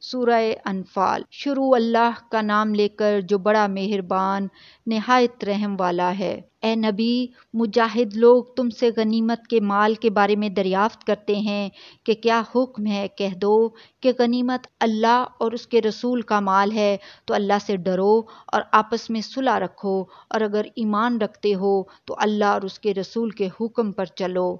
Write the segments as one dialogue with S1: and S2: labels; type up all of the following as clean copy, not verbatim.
S1: سورہ انفال۔ شروع اللہ کا نام لے کر جو بڑا مہربان نہایت رحم والا ہے۔ اے نبی، مجاہد لوگ تم سے غنیمت کے مال کے بارے میں دریافت کرتے ہیں کہ کیا حکم ہے۔ کہہ دو کہ غنیمت اللہ اور اس کے رسول کا مال ہے، تو اللہ سے ڈرو اور آپس میں صلح رکھو، اور اگر ایمان رکھتے ہو تو اللہ اور اس کے رسول کے حکم پر چلو۔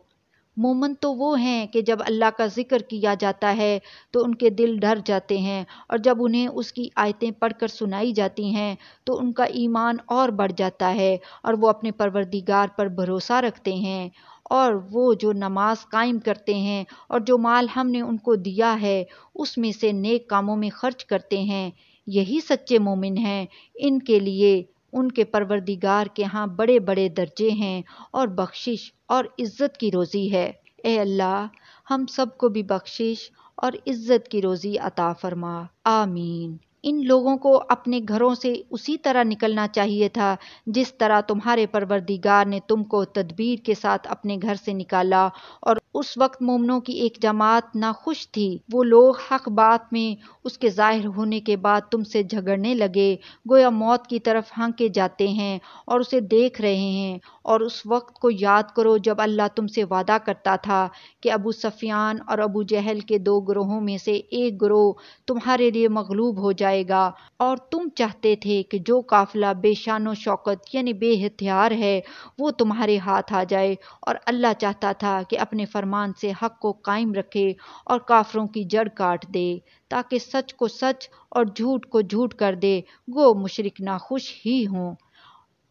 S1: مومن تو وہ ہیں کہ جب اللہ کا ذکر کیا جاتا ہے تو ان کے دل ڈر جاتے ہیں، اور جب انہیں اس کی آیتیں پڑھ کر سنائی جاتی ہیں تو ان کا ایمان اور بڑھ جاتا ہے، اور وہ اپنے پروردگار پر بھروسہ رکھتے ہیں، اور وہ جو نماز قائم کرتے ہیں اور جو مال ہم نے ان کو دیا ہے اس میں سے نیک کاموں میں خرچ کرتے ہیں، یہی سچے مومن ہیں۔ ان کے لیے ان کے پروردگار کے ہاں بڑے بڑے درجے ہیں اور بخشش اور عزت کی روزی ہے۔ اے اللہ، ہم سب کو بھی بخشش اور عزت کی روزی عطا فرما، آمین۔ ان لوگوں کو اپنے گھروں سے اسی طرح نکلنا چاہیے تھا جس طرح تمہارے پروردگار نے تم کو تدبیر کے ساتھ اپنے گھر سے نکالا، اور اس وقت مومنوں کی ایک جماعت ناخوش تھی۔ وہ لوگ حق بات میں اس کے ظاہر ہونے کے بعد تم سے جھگڑنے لگے، گویا موت کی طرف ہانکے جاتے ہیں اور اسے دیکھ رہے ہیں۔ اور اس وقت کو یاد کرو جب اللہ تم سے وعدہ کرتا تھا کہ ابو سفیان اور ابو جہل کے دو گروہوں میں سے ایک گروہ تمہارے لیے مغلوب ہو جائے گا، اور تم چاہتے تھے کہ جو قافلہ بے شان و شوکت یعنی بے ہتھیار ہے وہ تمہارے ہاتھ آ جائے، اور اللہ چاہتا تھا کہ اپنے فرمان سے حق کو قائم رکھے اور کافروں کی جڑ کاٹ دے، تاکہ سچ کو سچ اور جھوٹ کو جھوٹ کر دے، گو مشرک ناخوش ہی ہوں۔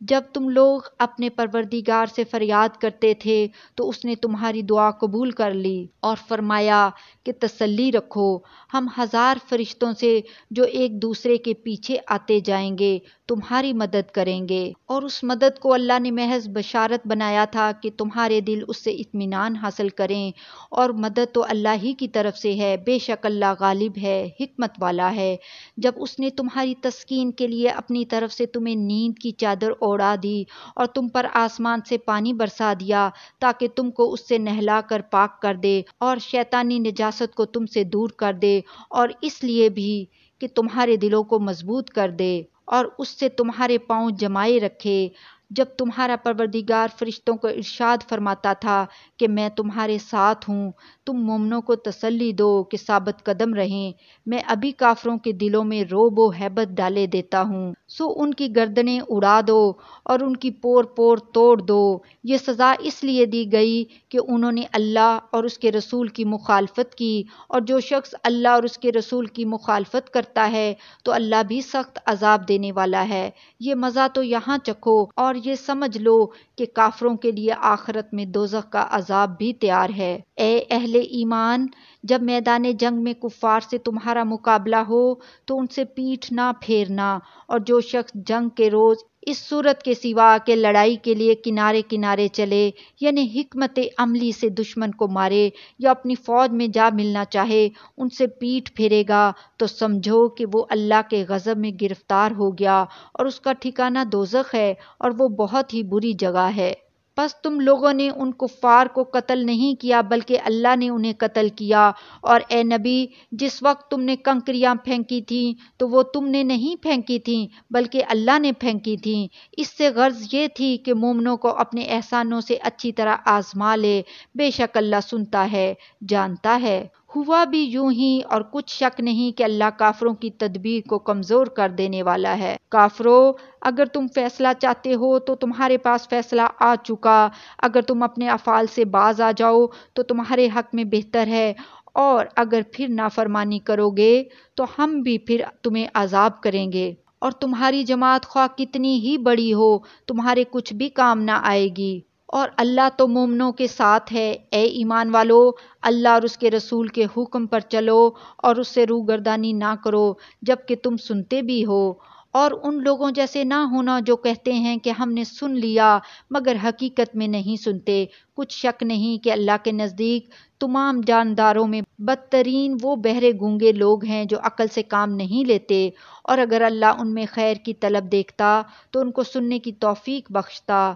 S1: جب تم لوگ اپنے پروردگار سے فریاد کرتے تھے تو اس نے تمہاری دعا قبول کر لی اور فرمایا کہ تسلی رکھو، ہم 1000 فرشتوں سے جو ایک دوسرے کے پیچھے آتے جائیں گے تمہاری مدد کریں گے۔ اور اس مدد کو اللہ نے محض بشارت بنایا تھا کہ تمہارے دل اس سے اطمینان حاصل کریں، اور مدد تو اللہ ہی کی طرف سے ہے، بے شک اللہ غالب ہے، حکمت والا ہے۔ جب اس نے تمہاری تسکین کے لیے اپنی طرف سے تمہیں نیند کی چادر اوڑھا دی اور تم پر آسمان سے پانی برسا دیا تاکہ تم کو اس سے نہلا کر پاک کر دے اور شیطانی نجاست کو تم سے دور کر دے، اور اس لیے بھی کہ تمہارے دلوں کو مضبوط کر دے اور اس سے تمہارے پاؤں جمائے رکھے، جب تمہارا پروردگار فرشتوں کو ارشاد فرماتا تھا کہ میں تمہارے ساتھ ہوں، تم مومنوں کو تسلی دو کہ ثابت قدم رہیں، میں ابھی کافروں کے دلوں میں رعب و ہیبت ڈالے دیتا ہوں، سو ان کی گردنیں اڑا دو اور ان کی پور پور توڑ دو۔ یہ سزا اس لیے دی گئی کہ انہوں نے اللہ اور اس کے رسول کی مخالفت کی، اور جو شخص اللہ اور اس کے رسول کی مخالفت کرتا ہے تو اللہ بھی سخت عذاب دینے والا ہے۔ یہ مزہ تو یہاں چکھو اور یہ سمجھ لو کہ کافروں کے لیے آخرت میں دوزخ کا عذاب بھی تیار ہے۔ اے اہل ایمان، جب میدان جنگ میں کفار سے تمہارا مقابلہ ہو تو ان سے پیٹھ نہ پھیرنا، اور جو شخص جنگ کے روز اس صورت کے سوا کہ لڑائی کے لیے کنارے کنارے چلے، یعنی حکمت عملی سے دشمن کو مارے یا اپنی فوج میں جا ملنا چاہے، ان سے پیٹھ پھیرے گا تو سمجھو کہ وہ اللہ کے غضب میں گرفتار ہو گیا، اور اس کا ٹھکانہ دوزخ ہے، اور وہ بہت ہی بری جگہ ہے۔ پس تم لوگوں نے ان کفار کو قتل نہیں کیا بلکہ اللہ نے انہیں قتل کیا، اور اے نبی، جس وقت تم نے کنکریاں پھینکی تھیں تو وہ تم نے نہیں پھینکی تھیں بلکہ اللہ نے پھینکی تھیں۔ اس سے غرض یہ تھی کہ مومنوں کو اپنے احسانوں سے اچھی طرح آزما لے، بے شک اللہ سنتا ہے، جانتا ہے۔ ہوا بھی یوں ہی، اور کچھ شک نہیں کہ اللہ کافروں کی تدبیر کو کمزور کر دینے والا ہے۔ کافرو، اگر تم فیصلہ چاہتے ہو تو تمہارے پاس فیصلہ آ چکا، اگر تم اپنے افعال سے باز آ جاؤ تو تمہارے حق میں بہتر ہے، اور اگر پھر نافرمانی کرو گے تو ہم بھی پھر تمہیں عذاب کریں گے، اور تمہاری جماعت خواہ کتنی ہی بڑی ہو تمہارے کچھ بھی کام نہ آئے گی، اور اللہ تو مومنوں کے ساتھ ہے۔ اے ایمان والو، اللہ اور اس کے رسول کے حکم پر چلو اور اس سے روگردانی نہ کرو جبکہ تم سنتے بھی ہو، اور ان لوگوں جیسے نہ ہونا جو کہتے ہیں کہ ہم نے سن لیا مگر حقیقت میں نہیں سنتے۔ کچھ شک نہیں کہ اللہ کے نزدیک تمام جانداروں میں بدترین وہ بہرے گونگے لوگ ہیں جو عقل سے کام نہیں لیتے، اور اگر اللہ ان میں خیر کی طلب دیکھتا تو ان کو سننے کی توفیق بخشتا،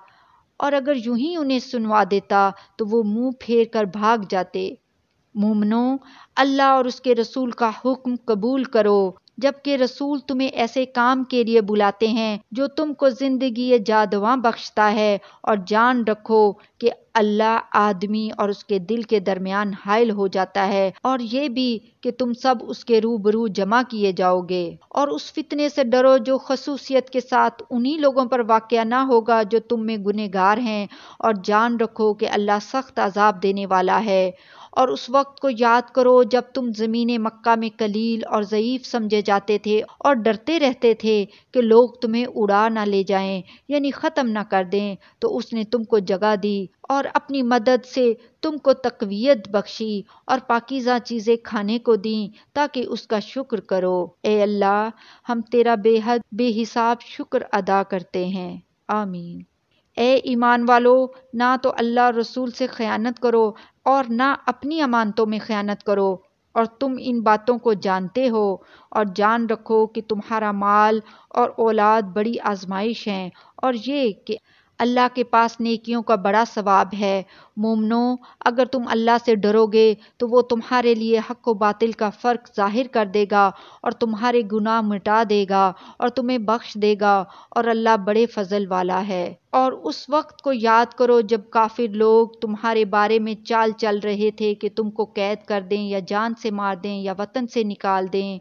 S1: اور اگر یوں ہی انہیں سنوا دیتا تو وہ منہ پھیر کر بھاگ جاتے۔ مومنو، اللہ اور اس کے رسول کا حکم قبول کرو جبکہ رسول تمہیں ایسے کام کے لیے بلاتے ہیں جو تم کو زندگی جاوداں بخشتا ہے، اور جان رکھو کہ اللہ آدمی اور اس کے دل کے درمیان حائل ہو جاتا ہے، اور یہ بھی کہ تم سب اس کے روبرو جمع کیے جاؤ گے، اور اس فتنے سے ڈرو جو خصوصیت کے ساتھ انہی لوگوں پر واقع نہ ہوگا جو تم میں گنہگار ہیں، اور جان رکھو کہ اللہ سخت عذاب دینے والا ہے۔ اور اس وقت کو یاد کرو جب تم زمین مکہ میں قلیل اور ضعیف سمجھے جاتے تھے اور ڈرتے رہتے تھے کہ لوگ تمہیں اڑا نہ لے جائیں، یعنی ختم نہ کر دیں، تو اس نے تم کو جگہ دی اور اپنی مدد سے تم کو تقویت بخشی اور پاکیزہ چیزیں کھانے کو دیں تاکہ اس کا شکر کرو۔ اے اللہ، ہم تیرا بے حد بے حساب شکر ادا کرتے ہیں، آمین۔ اے ایمان والو، نہ تو اللہ اور رسول سے خیانت کرو اور نہ اپنی امانتوں میں خیانت کرو، اور تم ان باتوں کو جانتے ہو، اور جان رکھو کہ تمہارا مال اور اولاد بڑی آزمائش ہیں، اور یہ کہ اللہ کے پاس نیکیوں کا بڑا ثواب ہے۔ مومنو، اگر تم اللہ سے ڈرو گے تو وہ تمہارے لیے حق و باطل کا فرق ظاہر کر دے گا اور تمہارے گناہ مٹا دے گا اور تمہیں بخش دے گا، اور اللہ بڑے فضل والا ہے۔ اور اس وقت کو یاد کرو جب کافر لوگ تمہارے بارے میں چال چل رہے تھے کہ تم کو قید کر دیں یا جان سے مار دیں یا وطن سے نکال دیں،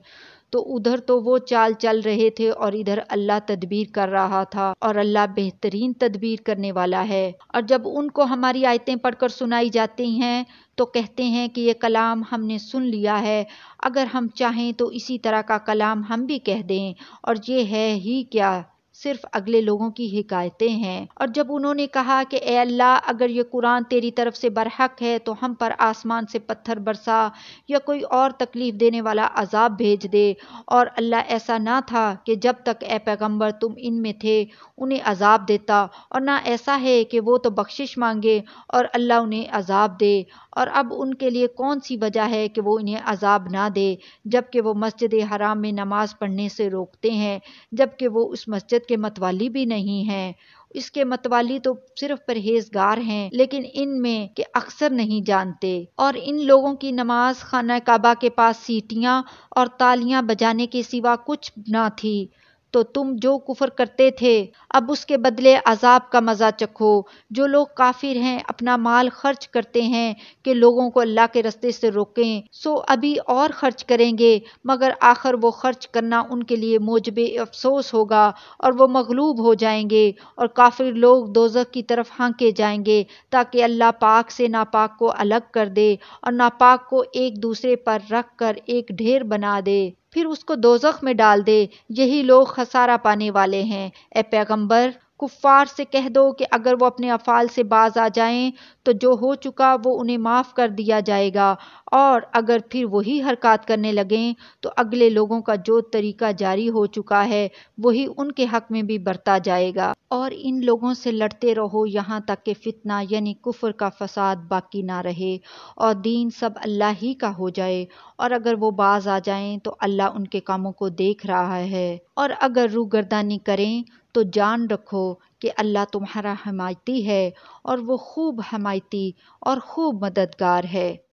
S1: تو ادھر تو وہ چال چل رہے تھے اور ادھر اللہ تدبیر کر رہا تھا، اور اللہ بہترین تدبیر کرنے والا ہے۔ اور جب ان کو ہماری آیتیں پڑھ کر سنائی جاتی ہیں تو کہتے ہیں کہ یہ کلام ہم نے سن لیا ہے، اگر ہم چاہیں تو اسی طرح کا کلام ہم بھی کہہ دیں، اور یہ ہے ہی کیا، صرف اگلے لوگوں کی حکایتیں ہیں۔ اور جب انہوں نے کہا کہ اے اللہ، اگر یہ قرآن تیری طرف سے برحق ہے تو ہم پر آسمان سے پتھر برسا یا کوئی اور تکلیف دینے والا عذاب بھیج دے، اور اللہ ایسا نہ تھا کہ جب تک اے پیغمبر تم ان میں تھے انہیں عذاب دیتا، اور نہ ایسا ہے کہ وہ تو بخشش مانگے اور اللہ انہیں عذاب دے، اور اب ان کے لیے کون سی وجہ ہے کہ وہ انہیں عذاب نہ دے جبکہ وہ مسجد حرام میں نماز پڑھنے سے روکتے ہیں، جبکہ وہ اس مسجد کے متولی بھی نہیں ہیں۔ اس کے متولی تو صرف پرہیزگار ہیں، لیکن ان میں کہ اکثر نہیں جانتے۔ اور ان لوگوں کی نماز خانہ کعبہ کے پاس سیٹیاں اور تالیاں بجانے کے سوا کچھ نہ تھی، تو تم جو کفر کرتے تھے اب اس کے بدلے عذاب کا مزہ چکھو۔ جو لوگ کافر ہیں اپنا مال خرچ کرتے ہیں کہ لوگوں کو اللہ کے رستے سے روکیں، سو ابھی اور خرچ کریں گے، مگر آخر وہ خرچ کرنا ان کے لیے موجب افسوس ہوگا اور وہ مغلوب ہو جائیں گے، اور کافر لوگ دوزخ کی طرف ہانکے جائیں گے تاکہ اللہ پاک سے ناپاک کو الگ کر دے اور ناپاک کو ایک دوسرے پر رکھ کر ایک ڈھیر بنا دے، پھر اس کو دوزخ میں ڈال دے۔ یہی لوگ خسارہ پانے والے ہیں۔ اے پیغمبر، کفار سے کہہ دو کہ اگر وہ اپنے افعال سے باز آ جائیں تو جو ہو چکا وہ انہیں معاف کر دیا جائے گا، اور اگر پھر وہی حرکات کرنے لگیں تو اگلے لوگوں کا جو طریقہ جاری ہو چکا ہے وہی ان کے حق میں بھی برتا جائے گا۔ اور ان لوگوں سے لڑتے رہو یہاں تک کہ فتنہ یعنی کفر کا فساد باقی نہ رہے اور دین سب اللہ ہی کا ہو جائے، اور اگر وہ باز آ جائیں تو اللہ ان کے کاموں کو دیکھ رہا ہے، اور اگر روگردانی کریں تو جان رکھو کہ اللہ تمہارا حمایتی ہے، اور وہ خوب حمایتی اور خوب مددگار ہے۔